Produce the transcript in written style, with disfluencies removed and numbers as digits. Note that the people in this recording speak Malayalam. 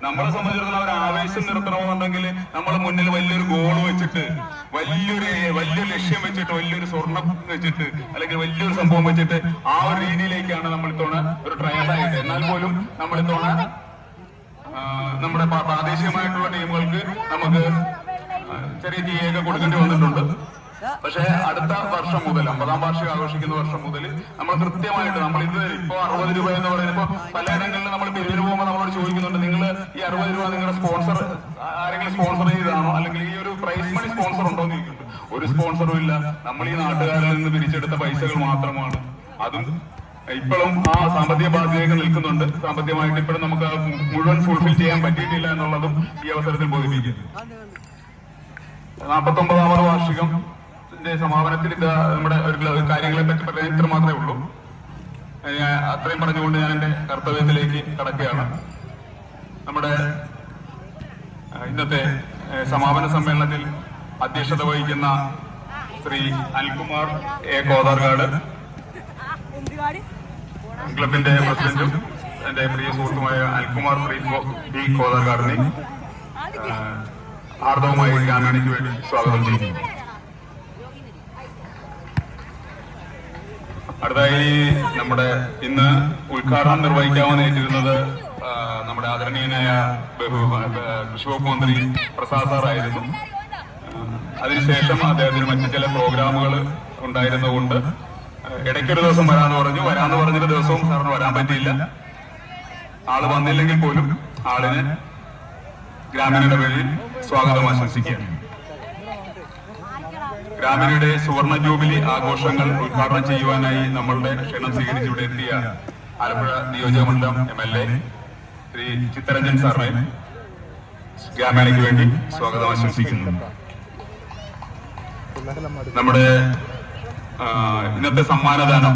നമ്മളെ സംബന്ധിച്ചിടത്തോളം ഒരു ആവേശം നിർത്തണമെന്നുണ്ടെങ്കിൽ നമ്മൾ മുന്നിൽ വലിയൊരു ഗോൾ വെച്ചിട്ട് വലിയൊരു ലക്ഷ്യം വെച്ചിട്ട് വലിയൊരു സ്വർണം വെച്ചിട്ട് അല്ലെങ്കിൽ വലിയൊരു സംഭവം വെച്ചിട്ട് ആ ഒരു രീതിയിലേക്കാണ് നമ്മൾ ഇത്തവണ ഒരു ട്രയലായിട്ട്. എന്നാൽ പോലും നമ്മൾ ഇത്തവണ നമ്മുടെ പ്രാദേശികമായിട്ടുള്ള ടീമുകൾക്ക് നമുക്ക് ചെറിയ തീയൊക്കെ കൊടുക്കേണ്ടി വന്നിട്ടുണ്ട്. പക്ഷെ അടുത്ത വർഷം മുതൽ 50ാം വാർഷികം ആഘോഷിക്കുന്ന വർഷം മുതൽ നമ്മൾ കൃത്യമായിട്ട് നമ്മളിത് ഇപ്പൊ 60 രൂപ എന്ന് പറയുമ്പോൾ പലയിടങ്ങളിലും നമ്മൾ പിരിവിന് പോകുമ്പോൾ നമ്മളോട് ചോദിക്കുന്നുണ്ട്, നിങ്ങൾ ഈ 60 രൂപ നിങ്ങളുടെ സ്പോൺസർ ആരെങ്കിലും സ്പോൺസർ ചെയ്താണോ അല്ലെങ്കിൽ ഈ ഒരു പ്രൈസ് മണി സ്പോൺസർ ഉണ്ടോ എന്ന് ചോദിക്കുന്നുണ്ട്. ഒരു സ്പോൺസറും ഇല്ല. നമ്മൾ ഈ നാട്ടുകാരിൽ നിന്ന് പിരിച്ചെടുത്ത പൈസകൾ മാത്രമാണ്. അതും ഇപ്പോഴും ആ സാമ്പത്തിക ബാധ്യതയൊക്കെ നിൽക്കുന്നുണ്ട്. സാമ്പത്തികമായിട്ട് ഇപ്പോഴും നമുക്ക് മുഴുവൻ ഫുൾഫിൽ ചെയ്യാൻ പറ്റിയിട്ടില്ല എന്നുള്ളതും ഈ അവസരത്തിൽ ബോധിപ്പിക്കുന്നു. 49ാമത് വാർഷികം സമാപനത്തിൽ ഇത് നമ്മുടെ ഒരു കാര്യങ്ങളെ പറ്റി പറയാൻ ഇത്ര മാത്രമേ ഉള്ളൂ. അത്രയും പറഞ്ഞുകൊണ്ട് ഞാൻ എന്റെ കർത്തവ്യത്തിലേക്ക് കടക്കുകയാണ്. നമ്മുടെ ഇന്നത്തെ സമാപന സമ്മേളനത്തിൽ അധ്യക്ഷത വഹിക്കുന്ന ശ്രീ അനിൽകുമാർ എ കോതാർകാട്, ക്ലബിന്റെ പ്രസിഡന്റും എന്റെ പ്രിയ സുഹൃത്തുമായ അനിൽകുമാർ ബി കോതാർകാടിനെ ആർദവമായി ഗ്രാമീണയ്ക്ക് വേണ്ടി സ്വാഗതം ചെയ്യുന്നു. അടുത്തായി നമ്മുടെ ഇന്ന് ഉദ്ഘാടനം നിർവഹിക്കാമെന്നേറ്റിരുന്നത് നമ്മുടെ ആദരണീയനായ കൃഷി വകുപ്പ് മന്ത്രി പ്രസാദ് സാറായിരുന്നു. അതിനുശേഷം അദ്ദേഹത്തിന് മറ്റു ചില പ്രോഗ്രാമുകൾ ഉണ്ടായിരുന്നതുകൊണ്ട് ഇടയ്ക്കൊരു ദിവസം വരാന്ന് പറഞ്ഞൊരു ദിവസവും സാറിന് വരാൻ പറ്റിയില്ല. ആള് വന്നില്ലെങ്കിൽ പോലും ആളിന് ഗ്രാമീണയുടെ പേരിൽ സ്വാഗതം ആശംസിക്കുകയാണ്. ഗ്രാമീണയുടെ സുവർണ ജൂബിലി ആഘോഷങ്ങൾ ഉദ്ഘാടനം ചെയ്യുവാനായി നമ്മളുടെ ക്ഷണം സ്വീകരിച്ച് ഇവിടെ എത്തിയ ആലപ്പുഴ നിയോജകമണ്ഡലം MLA ശ്രീ ചിത്തരഞ്ജൻ സാറിനെ ഗ്രാമീണയ്ക്ക് വേണ്ടി സ്വാഗതം ആശംസിക്കുന്നു. നമ്മുടെ ഇന്നത്തെ സമ്മാനദാനം